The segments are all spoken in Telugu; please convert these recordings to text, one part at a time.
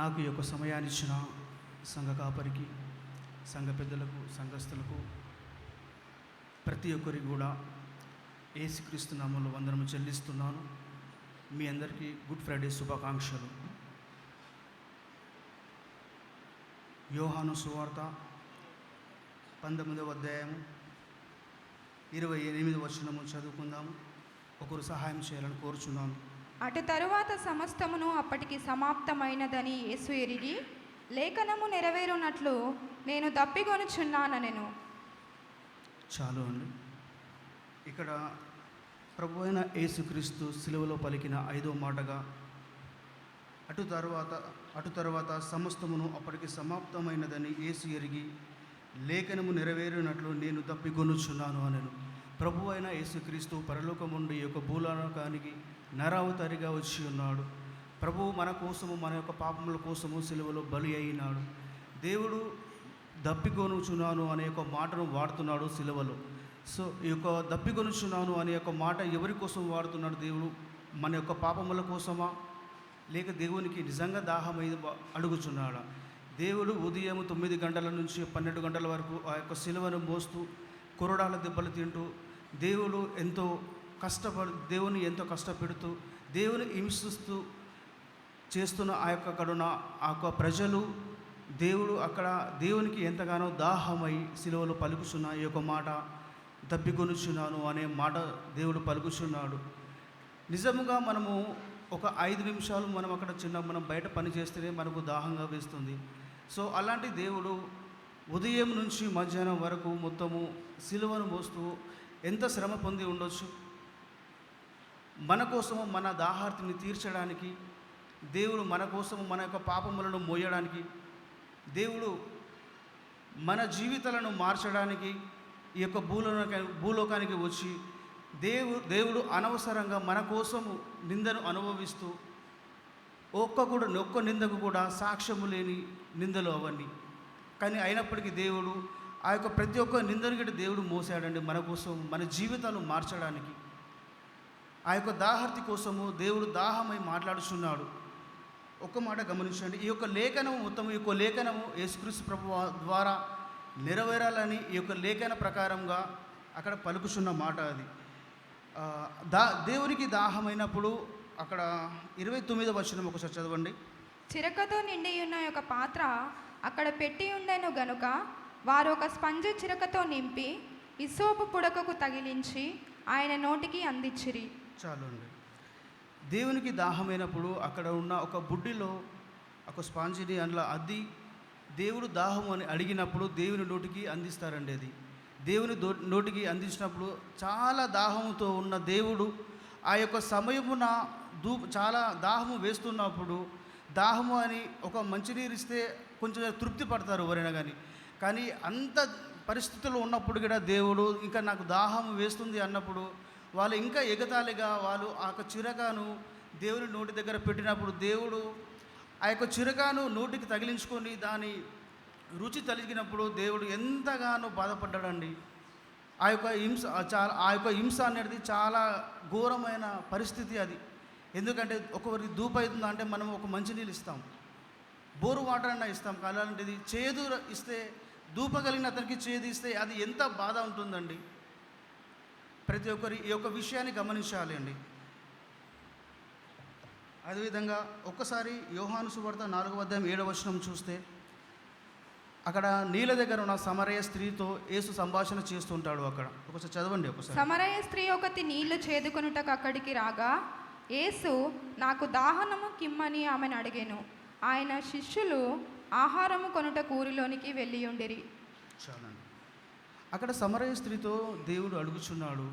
నాకు ఈ యొక్క సమయాన్ని ఇచ్చిన సంఘ కాపరికి, సంఘ పెద్దలకు, సంఘస్థులకు, ప్రతి ఒక్కరికి కూడా యేసుక్రీస్తు నామములో వందనము చెల్లిస్తున్నాను. మీ అందరికీ గుడ్ ఫ్రైడే శుభాకాంక్షలు. యోహాను సువార్త 19వ అధ్యాయము 28వ వచనము చదువుకుందాము. ఒకరు సహాయం చేయాలని కోరుచున్నాను. అటు తరువాత సమస్తమును అప్పటికి సమాప్తమైనదని యేసు ఎరిగి, లేఖనము నెరవేరునట్లు నేను దప్పికొనుచున్నానెను. చాలు అండి. ఇక్కడ ప్రభు అయిన యేసుక్రీస్తు సిలువలో పలికిన 5వ మాటగా అటు తర్వాత సమస్తమును అప్పటికి సమాప్తమైనదని యేసు ఎరిగి, లేఖనము నెరవేరినట్లు నేను తప్పికొనుచున్నాను అనెను. ప్రభు అయిన యేసుక్రీస్తు పరలోకం నుండి ఈ యొక్క భూలోకానికి నరావతారిగా వచ్చి ఉన్నాడు. ప్రభువు మన కోసము, మన యొక్క పాపముల కోసము సిలువలో బలి అయినాడు. దేవుడు దప్పికొనుచున్నాను అనే ఒక మాటను వాడుతున్నాడు సిలువలో. సో ఈ యొక్క దప్పికొనుచున్నాను అనే ఒక మాట ఎవరి కోసం వాడుతున్నాడు? దేవుడు మన యొక్క పాపముల కోసమా, లేక దేవునికి నిజంగా దాహమై అడుగుచున్నాడా? దేవుడు ఉదయం 9 గంటల నుంచి 12 గంటల వరకు ఆ యొక్క సిలువను మోస్తూ కొరడాల దెబ్బలు తింటూ దేవుడు ఎంతో దేవుని ఎంతో కష్టపెడుతూ దేవుని హింసిస్తూ చేస్తున్న ఆ యొక్క కరుణ, ఆ యొక్క ప్రజలు, దేవుడు అక్కడ దేవునికి ఎంతగానో దాహమై సిలువలో పలుకుచున్న ఈ యొక్క మాట, దప్పికొనుచున్నాను అనే మాట దేవుడు పలుకుచున్నాడు. నిజముగా మనము ఒక 5 నిమిషాలు మనం బయట పని చేస్తేనే మనకు దాహంగా వేస్తుంది. సో అలాంటి దేవుడు ఉదయం నుంచి మధ్యాహ్నం వరకు మొత్తము సిలువను మోస్తూ ఎంత శ్రమ పొంది ఉండొచ్చు. మన కోసము, మన దాహార్తిని తీర్చడానికి, దేవుడు మన కోసము మన యొక్క పాపములను మోయడానికి, దేవుడు మన జీవితాలను మార్చడానికి ఈ యొక్క భూలోకానికి వచ్చి దేవుడు అనవసరంగా మన కోసము నిందను అనుభవిస్తూ ఒక్క నిందకు కూడా సాక్ష్యము లేని నిందలు అవన్నీ. కానీ అయినప్పటికీ దేవుడు ఆ యొక్క ప్రతి ఒక్క నిందను కూడా దేవుడు మోసాడండి మన కోసం, మన జీవితాలు మార్చడానికి. ఆ యొక్క దాహార్తి కోసము దేవుడు దాహమై మాట్లాడుచున్నాడు. ఒక్క మాట గమనించండి. ఈ యొక్క లేఖనము మొత్తము, ఈ యొక్క లేఖనము యేసుక్రీస్తు ప్రభువు ద్వారా నెరవేరాలని ఈ యొక్క లేఖన ప్రకారంగా అక్కడ పలుకుచున్న మాట అది. దేవునికి దాహమైనప్పుడు అక్కడ 29వ వచనం ఒకసారి చదవండి. చిరకతో నిండి ఉన్న ఒక పాత్ర అక్కడ పెట్టి ఉండెను గనుక వారు ఒక స్పంజు చిరకతో నింపి ఇసోపు పుడకకు తగిలించి ఆయన నోటికి అందించిరి. చాలు అండి. దేవునికి దాహమైనప్పుడు అక్కడ ఉన్న ఒక బుడ్డిలో ఒక స్పాంజిని అందులో అద్ది దేవుడు దాహం అని అడిగినప్పుడు దేవుని నోటికి అందిస్తారండి. అది దేవుని నోటికి అందించినప్పుడు చాలా దాహంతో ఉన్న దేవుడు ఆ యొక్క సమయమున చాలా దాహము వేస్తున్నప్పుడు దాహము అని ఒక మంచినీరు ఇస్తే కొంచెం తృప్తి పడతారు ఎవరైనా కానీ అంత పరిస్థితుల్లో ఉన్నప్పుడు కూడా దేవుడు ఇంకా నాకు దాహం వేస్తుంది అన్నప్పుడు వాళ్ళు ఇంకా ఎగతాళిగా వాళ్ళు ఆ యొక్క చిరకాను దేవుని నోటి దగ్గర పెట్టినప్పుడు దేవుడు ఆ యొక్క చిరకాను నోటికి తగిలించుకొని దాని రుచి తలిగినప్పుడు దేవుడు ఎంతగానో బాధపడ్డాడండి. ఆ యొక్క హింస అనేది చాలా ఘోరమైన పరిస్థితి అది. ఎందుకంటే ఒకరికి దూపైతుంది అంటే మనం ఒక మంచినీళ్ళు ఇస్తాం, బోరు వాటర్ అన్నా ఇస్తాం. అలాంటిది చేదు ఇస్తే, దూపగలిగిన అతనికి చేదు ఇస్తే అది ఎంత బాధ ఉంటుందండి. ప్రతి ఒక్కరి ఈ యొక్క విషయాన్ని గమనించాలి అండి. అదేవిధంగా ఒక్కసారి యోహాను సువార్త 4వ అధ్యాయం 7వ వచనం చూస్తే అక్కడ నీళ్ళ దగ్గర ఉన్న సమరయ స్త్రీతో యేసు సంభాషణ చేస్తుంటాడు. అక్కడ ఒకసారి చదవండి. ఒకసారి. సమరయ స్త్రీ ఒకటి నీళ్లు చేదుకొనుటకు అక్కడికి రాగా యేసు నాకు దాహనము కిమ్మని ఆమెను అడిగాను. ఆయన శిష్యులు ఆహారము కొనుట ఊరిలోనికి వెళ్ళి ఉండిరి. చాలండి. అక్కడ సమరయ స్త్రీతో దేవుడు అడుగుచున్నాడు,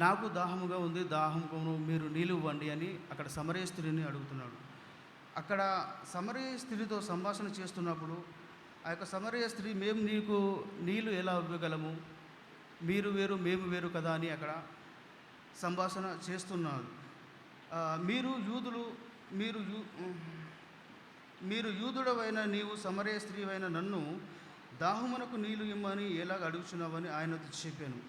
నాకు దాహముగా ఉంది, దాహమును మీరు నీళ్ళు ఇవ్వండి అని అక్కడ సమరయ స్త్రీని అడుగుతున్నాడు. అక్కడ సమరయ స్త్రీతో సంభాషణ చేస్తున్నప్పుడు ఆ యొక్క సమరయ స్త్రీ, మేము నీకు నీళ్ళు ఎలా ఇవ్వగలము, మీరు వేరు మేము వేరు కదా అని అక్కడ సంభాషణ చేస్తున్నారు. మీరు యూదుడవైన నీవు సమరయ స్త్రీవైన నన్ను దాహమునకు నీళ్ళు ఇమ్మని ఎలాగ అడుగుచున్నావని ఆయనతో చెప్పాను.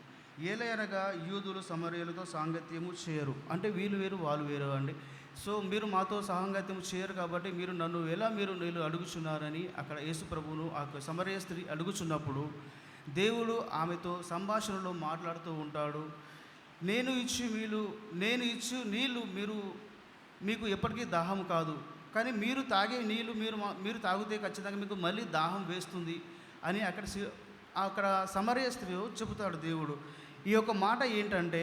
ఏలయనగా యూదులు సమరయులతో సాంగత్యము చేయరు. అంటే వీళ్ళు వేరు వాళ్ళు వేరు అండి. సో మీరు మాతో సహంగత్యం చేయరు కాబట్టి మీరు నన్ను నీళ్ళు అడుగుచున్నారని అక్కడ యేసు ప్రభువును ఆ సమరయ స్త్రీ అడుగుచున్నప్పుడు దేవుడు ఆమెతో సంభాషణలో మాట్లాడుతూ ఉంటాడు. నేను ఇచ్చు నీళ్ళు మీకు ఎప్పటికీ దాహం కాదు, కానీ మీరు తాగే నీళ్ళు మీరు తాగితే ఖచ్చితంగా మీకు మళ్ళీ దాహం వేస్తుంది అని అక్కడ సమరయ స్త్రీ చెబుతాడు దేవుడు. ఈ యొక్క మాట ఏంటంటే,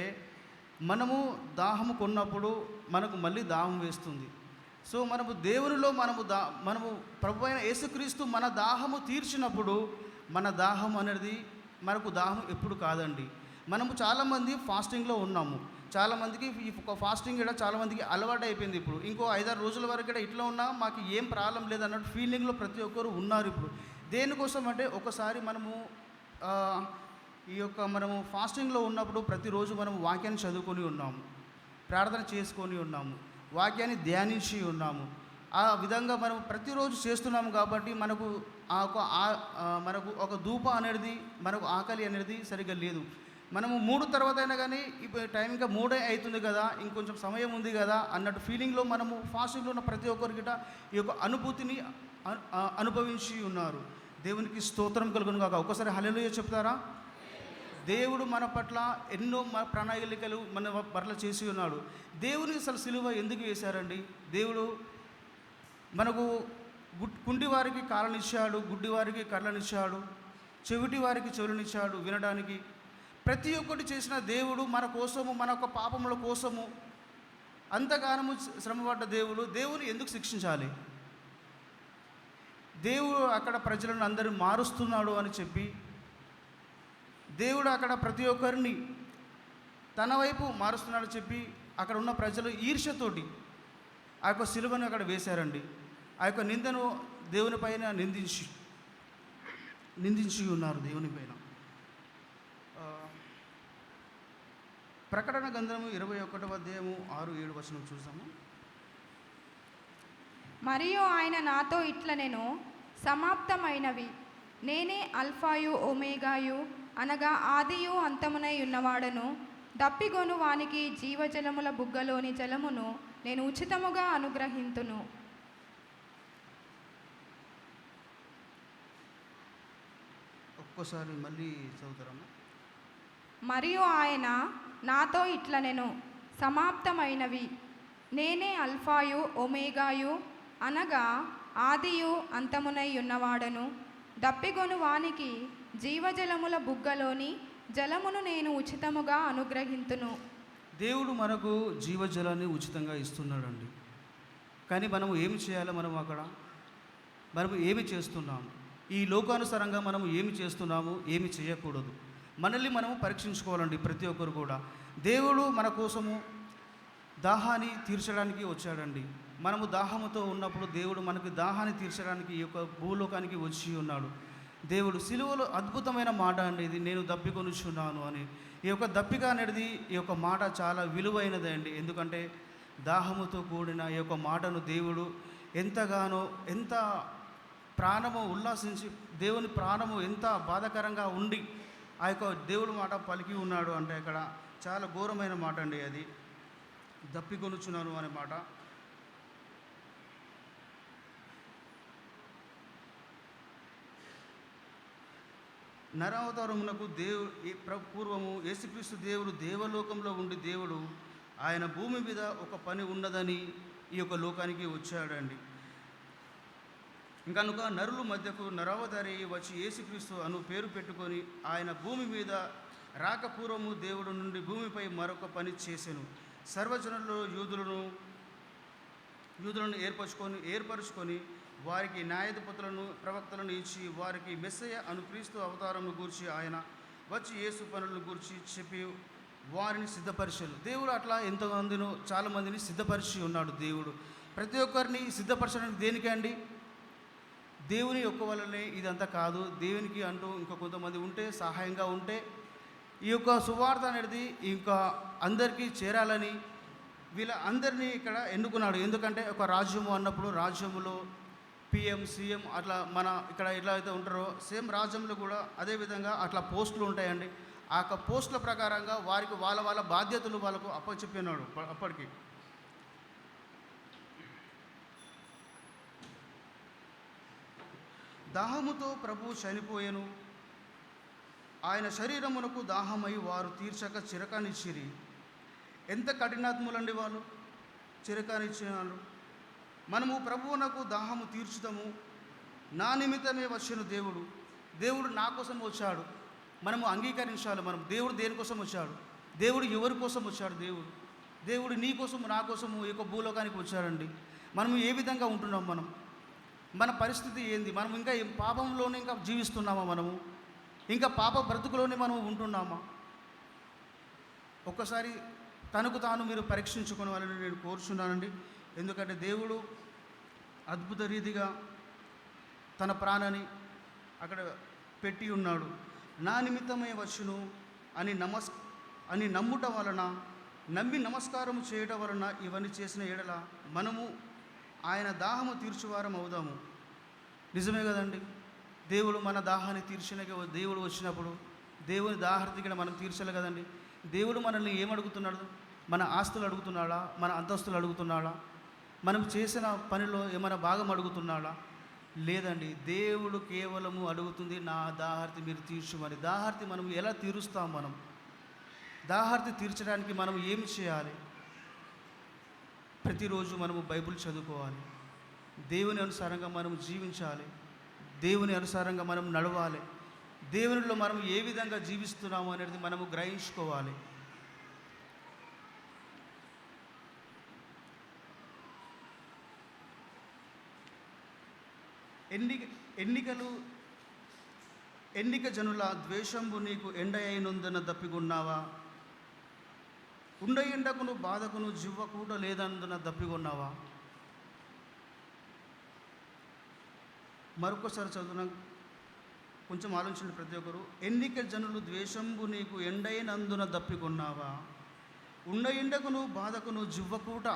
మనము దాహము కొన్నప్పుడు మనకు మళ్ళీ దాహం వేస్తుంది. సో మనము దేవునిలో మనము ప్రభు అయిన యేసుక్రీస్తు మన దాహము తీర్చినప్పుడు మన దాహం అనేది మనకు దాహం ఎప్పుడు కాదండి. మనము చాలామంది ఫాస్టింగ్లో ఉన్నాము. చాలామందికి ఈ ఫాస్టింగ్ కూడా చాలామందికి అలవాటు అయిపోయింది. ఇప్పుడు ఇంకో 5-6 రోజుల వరకు కూడా ఇట్లా ఉన్నా మాకు ఏం ప్రాబ్లం లేదన్నట్టు ఫీలింగ్లో ప్రతి ఒక్కరు ఉన్నారు. ఇప్పుడు దేనికోసం అంటే, ఒకసారి మనము మనము ఫాస్టింగ్లో ఉన్నప్పుడు ప్రతిరోజు మనము వాక్యాన్ని చదువుకొని ఉన్నాము, ప్రార్థన చేసుకొని ఉన్నాము, వాక్యాన్ని ధ్యానించి ఉన్నాము. ఆ విధంగా మనం ప్రతిరోజు చేస్తున్నాము కాబట్టి మనకు ఒక ధూప అనేది, మనకు ఆకలి అనేది సరిగ్గా లేదు. మనము 3 తర్వాత అయినా కానీ ఇప్పుడు టైం ఇంకా 3 అవుతుంది కదా, ఇంకొంచెం సమయం ఉంది కదా అన్నట్టు ఫీలింగ్లో మనము ఫాస్టింగ్లో ఉన్న ప్రతి ఒక్కరికి ఈ యొక్క అనుభూతిని అనుభవించి ఉన్నారు. దేవునికి స్తోత్రం కలుగును కాక. ఒకసారి హల్లెలూయా చెప్తారా? దేవుడు మన పట్ల ఎన్నో ప్రణాళికలు మన పట్ల చేసి ఉన్నాడు. దేవుని అసలు సిలువ ఎందుకు వేశారండి? దేవుడు మనకు కుంటి వారికి కాళ్ళనిచ్చాడు, గుడ్డి వారికి కళ్ళనిచ్చాడు, చెవిటి వారికి చెవులనిచ్చాడు వినడానికి. ప్రతి ఒక్కటి చేసిన దేవుడు మన కోసము, మన యొక్క పాపముల కోసము అంతగానము శ్రమపడ్డ దేవుని ఎందుకు శిక్షించాలి? దేవుడు అక్కడ ప్రజలను అందరూ మారుస్తున్నాడు అని చెప్పి, దేవుడు అక్కడ ప్రతి ఒక్కరిని తన వైపు మారుస్తున్నాడు చెప్పి, అక్కడ ఉన్న ప్రజలు ఈర్ష్యతోటి ఆ యొక్క సిలువను అక్కడ వేశారండి. ఆ యొక్క నిందను దేవుని పైన నిందించి ఉన్నారు దేవుని పైన. ప్రకటన గ్రంథము 21వ అధ్యాయము 6-7 వచనం చూసాము. మరియు ఆయన నాతో ఇట్లనెను, సమాప్తమైనవి. నేనే అల్ఫాయు ఒమేగాయు, అనగా ఆదియు అంతమునై ఉన్నవాడను. దప్పిగొను వానికి జీవజలముల బుగ్గలోని జలమును నేను ఉచితముగా అనుగ్రహింతును. ఒక్కసారి మళ్ళీ చదువుతారమ్మా. మరియు ఆయన నాతో ఇట్లనెను, సమాప్తమైనవి. నేనే అల్ఫాయు ఒమేగాయు, అనగా ఆదియు అంతమునై ఉన్నవాడను. దప్పిగొను వానికి జీవజలముల బుగ్గలోని జలమును నేను ఉచితముగా అనుగ్రహింతును. దేవుడు మనకు జీవజలాన్ని ఉచితంగా ఇస్తున్నాడండి. కానీ మనము ఏమి చేయాలి? మనము ఏమి చేస్తున్నాము? ఈ లోకానుసారంగా మనము ఏమి చేస్తున్నాము, ఏమి చేయకూడదు. మనల్ని మనము పరీక్షించుకోవాలండి ప్రతి ఒక్కరు కూడా. దేవుడు మన కోసము దాహాన్ని తీర్చడానికి వచ్చాడండి. మనము దాహముతో ఉన్నప్పుడు దేవుడు మనకి దాహాన్ని తీర్చడానికి ఈ యొక్క భూలోకానికి వచ్చి ఉన్నాడు. దేవుడు సిలువలో అద్భుతమైన మాట అండి ఇది, నేను దప్పికొనుచున్నాను అని. ఈ యొక్క దప్పిక అనేది, ఈ యొక్క మాట చాలా విలువైనది అండి. ఎందుకంటే దాహముతో కూడిన ఈ యొక్క మాటను దేవుడు ఎంతగానో, ఎంత ప్రాణము ఉల్లాసించి, దేవుని ప్రాణము ఎంత బాధాకరంగా ఉండి ఆ యొక్క దేవుడు మాట పలికి ఉన్నాడు అంటే ఇక్కడ చాలా ఘోరమైన మాట అండి అది, దప్పికొనుచున్నాను అనే మాట. నరావతారమునకు పూర్వము యేసుక్రీస్తు దేవుడు దేవలోకంలో ఉండి దేవుడు ఆయన భూమి మీద ఒక పని ఉన్నదని ఈ యొక్క లోకానికి వచ్చాడండి. కనుక నరుల మధ్యకు నరావతారి వచ్చి యేసుక్రీస్తు అను పేరు పెట్టుకొని ఆయన భూమి మీద రాకపూర్వము దేవుడు నుండి భూమిపై మరొక పని చేసెను. సర్వజనుల్లో యూదులను ఏర్పరుచుకొని వారికి న్యాయాధిపతులను ప్రవక్తలను ఇచ్చి వారికి మెస్సయ్య అను క్రీస్తు అవతారంను గూర్చి ఆయన వచ్చి యేసు పనులను గూర్చి చెప్పి వారిని సిద్ధపరిచారు. దేవుడు అట్లా ఎంతమందినో చాలామందిని సిద్ధపరిచి ఉన్నాడు. దేవుడు ప్రతి ఒక్కరిని సిద్ధపరచడానికి దేనికండి? దేవుని యొక్క వల్లనే ఇదంతా కాదు. దేవునికి అంటూ ఇంకా కొంతమంది ఉంటే, సహాయంగా ఉంటే ఈ యొక్క సువార్త అనేది ఇంకా అందరికీ చేరాలని వీళ్ళ అందరినీ ఇక్కడ ఎన్నుకున్నాడు. ఎందుకంటే ఒక రాజ్యము అన్నప్పుడు రాజ్యములో పిఎం, సీఎం అట్లా మన ఇక్కడ ఎట్లా అయితే ఉంటారో సేమ్ రాజ్యంలో కూడా అదేవిధంగా అట్లా పోస్టులు ఉంటాయండి. ఆ యొక్క పోస్టుల ప్రకారంగా వారికి వాళ్ళ బాధ్యతలు వాళ్ళకు అప్పచెప్పినాడు. అప్పటికి దాహముతో ప్రభువు చనిపోయెను. ఆయన శరీరమునకు దాహమై వారు తీర్చక చిరకానిచ్చిరి. ఎంత కఠినాత్ములండి వాళ్ళు, చిరకానిచ్చినారు. మనము ప్రభువునకు దాహము తీర్చుతాము. నా నిమిత్తమే వచ్చిన దేవుడు నా కోసం వచ్చాడు. మనము అంగీకరించాలి. మనం దేవుడు దేనికోసం వచ్చాడు, దేవుడు ఎవరి కోసం వచ్చాడు, దేవుడు నీ కోసము నా కోసము ఈ యొక్క భూలోకానికి వచ్చాడండి. మనము ఏ విధంగా ఉంటున్నాం, మన పరిస్థితి ఏంది, మనం ఇంకా పాపంలోనే ఇంకా జీవిస్తున్నామా, మనము ఇంకా పాప బ్రతుకులోనే మనం ఉంటున్నామా? ఒక్కసారి తనకు తాను మీరు పరీక్షించుకోవాలని నేను కోరుచున్నానండి. ఎందుకంటే దేవుడు అద్భుత రీతిగా తన ప్రాణాన్ని అక్కడ పెట్టి ఉన్నాడు. నా నిమిత్తమే వచ్చును అని నమ్ముట వలన, నమ్మి నమస్కారం చేయడం వలన ఇవన్నీ చేసిన ఎడల మనము ఆయన దాహము తీర్చువారం అవుదాము. నిజమే కదండి. దేవుడు మన దాహాన్ని తీర్చిన దేవుడు వచ్చినప్పుడు దేవుని దాహార్తిగా మనం తీర్చాలి కదండి. దేవుడు మనల్ని ఏమడుగుతున్నాడు? మన ఆస్తులు అడుగుతున్నాడా, మన అంతస్తులు అడుగుతున్నాడా, మనం చేసిన పనిలో ఏమైనా భాగం అడుగుతున్నాడా? లేదండి. దేవుడు కేవలము అడుగుతుంది నా దాహార్తి మీరు తీర్చుమని. దాహార్తి మనం ఎలా తీరుస్తాం? దాహార్తి తీర్చడానికి మనం ఏమి చేయాలి? ప్రతిరోజు మనము బైబిల్ చదువుకోవాలి, దేవుని అనుసారంగా మనం జీవించాలి, దేవుని అనుసారంగా మనం నడవాలి, దేవునిలో మనం ఏ విధంగా జీవిస్తున్నాము అనేది మనము గ్రహించుకోవాలి. ఎన్నిక జనుల ద్వేషంబు నీకు ఎండ అయినందున దప్పికొన్నావా? ఉండ ఎండకును బాధకును జివ్వ కూట లేదందున దప్పికొన్నావా? మరొకసారి చదువున కొంచెం ఆలోచించండి ప్రతి ఒక్కరు. ఎన్నిక జనులు ద్వేషంబు నీకు ఎండైనందున దప్పికొన్నావా? ఉండ ఎండకును బాధకును జివ్వకూట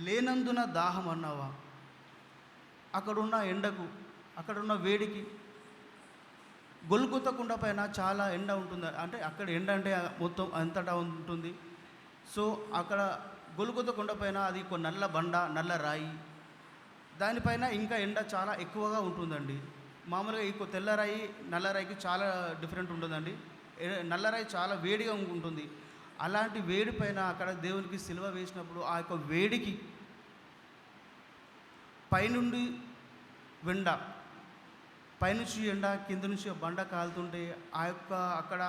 లేనందున దాహం అన్నావా? అక్కడున్న ఎండకు, అక్కడున్న వేడికి, గొల్గొతా కొండ పైన చాలా ఎండ ఉంటుంది. అంటే అక్కడ ఎండ అంటే మొత్తం అంతటా ఉంటుంది. సో అక్కడ గొల్గొతా కొండ పైన అది ఒక నల్ల బండ, నల్ల రాయి, దానిపైన ఇంకా ఎండ చాలా ఎక్కువగా ఉంటుందండి. మామూలుగా ఈ తెల్లరాయి నల్లరాయికి చాలా డిఫరెంట్ ఉంటుందండి. నల్లరాయి చాలా వేడిగా ఉంటుంది. అలాంటి వేడి పైన అక్కడ దేవునికి సిలువ వేసినప్పుడు ఆ యొక్క వేడికి పైనుండి వెండ, పైనుంచి ఎండ, కింద నుంచి బండ కాలుతుంటే ఆ యొక్క అక్కడ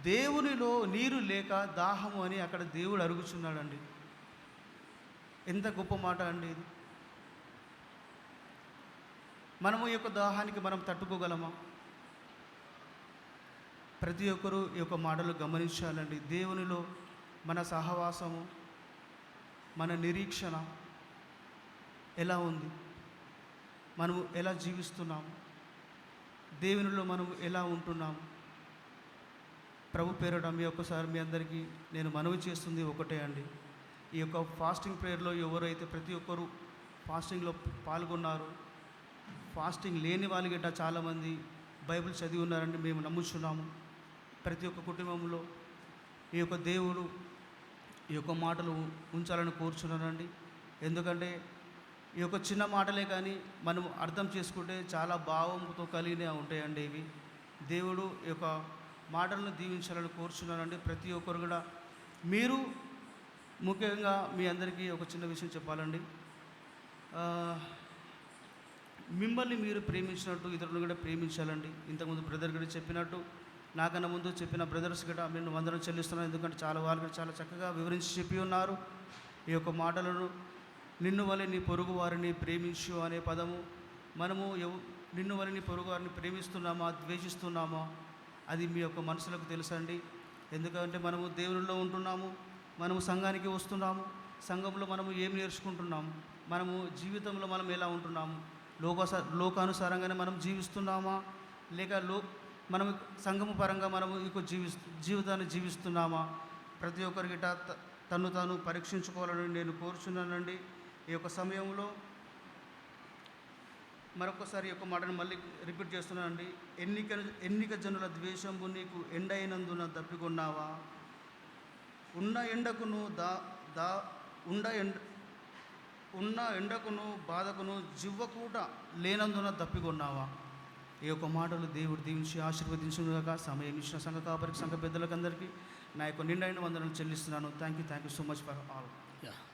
దేవునిలో నీరు లేక దాహము అని అక్కడ దేవుడు అరుగుచున్నాడండి. ఎంత గొప్ప మాట అండి ఇది. మనము ఈ యొక్క దాహానికి మనం తట్టుకోగలమా? ప్రతి ఒక్కరూ ఈ యొక్క మాటలు గమనించాలండి. దేవునిలో మన సహవాసము, మన నిరీక్షణ ఎలా ఉంది, మనము ఎలా జీవిస్తున్నాము, దేవునిలో మనము ఎలా ఉంటున్నాము? ప్రభు పేరట మీ ఒక్కసారి మీ అందరికీ నేను మనవి చేస్తుంది ఒకటే అండి. ఈ యొక్క ఫాస్టింగ్ ప్రేయర్లో ఎవరైతే ప్రతి ఒక్కరూ ఫాస్టింగ్లో పాల్గొన్నారు, ఫాస్టింగ్ లేని వాళ్ళు గిట్ట చాలామంది బైబిల్ చదివి ఉన్నారని మేము నమ్ముచున్నాము. ప్రతి ఒక్క కుటుంబంలో ఈ యొక్క దేవుడు ఈ యొక్క మాటలు ఉంచాలని కోరుచున్నానండి. ఎందుకంటే ఈ యొక్క చిన్న మాటలే కానీ మనం అర్థం చేసుకుంటే చాలా భావంతో కలిగినే ఉంటాయండి ఇవి. దేవుడు ఈ యొక్క మాటలను దీవించాలని కోరుచున్నానండి. ప్రతి ఒక్కరు కూడా మీరు ముఖ్యంగా మీ అందరికీ ఒక చిన్న విషయం చెప్పాలండి. మిమ్మల్ని మీరు ప్రేమించినట్టు ఇతరులను కూడా ప్రేమించాలండి. ఇంతకుముందు బ్రదర్ కూడా చెప్పినట్టు, నాకన్నా ముందు చెప్పిన బ్రదర్స్ కూడా నేను వందనం చెల్లిస్తున్నాను. ఎందుకంటే చాలా వాళ్ళు కూడా చాలా చక్కగా వివరించి చెప్పి ఉన్నారు ఈ యొక్క మాటలను. నిన్ను వలె నీ పొరుగు వారిని ప్రేమించు అనే పదము, మనము నిన్ను వలె నీ పొరుగు వారిని ప్రేమిస్తున్నామా, ద్వేషిస్తున్నామా, అది మీ యొక్క మనసులకు తెలుసండి. ఎందుకంటే మనము దేవునిలో ఉంటున్నాము, మనము సంఘానికి వస్తున్నాము, సంఘంలో మనము ఏం నేర్చుకుంటున్నాము, మనము జీవితంలో మనం ఎలా ఉంటున్నాము, లోకానుసారంగానే మనం జీవిస్తున్నామా, లేక మనం సంఘము పరంగా మనము ఇంకో జీవితాన్ని జీవిస్తున్నామా? ప్రతి ఒక్కరికి తను తాను పరీక్షించుకోవాలని నేను కోరుచున్నానండి. ఈ యొక్క సమయంలో మరొకసారి ఈ యొక్క మాటను మళ్ళీ రిపీట్ చేస్తున్నానండి. ఎన్నిక జనుల ద్వేషంబు నీకు ఎండైనందున దప్పికొన్నావా? ఉన్న ఎండకును బాధకును జివ్వకూట లేనందున దప్పికొన్నావా? ఈ యొక్క మాటలు దేవుడు దీవించి ఆశీర్వదించుగాక. సమయం ఇచ్చిన సంఘ కాపరికి, సంఘ పెద్దలకు అందరికీ నా యొక్క నిండైన వందనలు చెల్లిస్తున్నాను. Thank you so much for all.